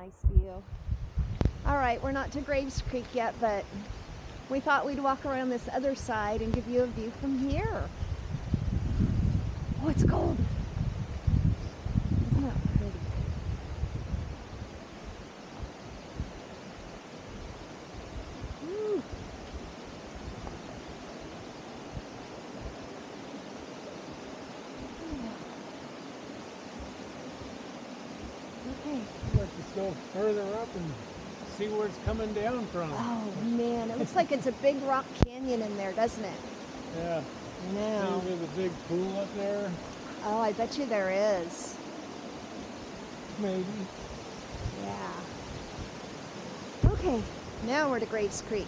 nice view. All right, we're not to Graves Creek yet, but we thought we'd walk around this other side and give you a view from here. Oh, it's cold. Isn't that pretty? Woo. Okay. Let's just go further up and see where it's coming down from. Oh man, it looks like it's a big rock canyon in there, doesn't it? Yeah. I know. See, there's a big pool up there. Oh, I bet you there is. Maybe. Yeah. Okay, now we're to Graves Creek.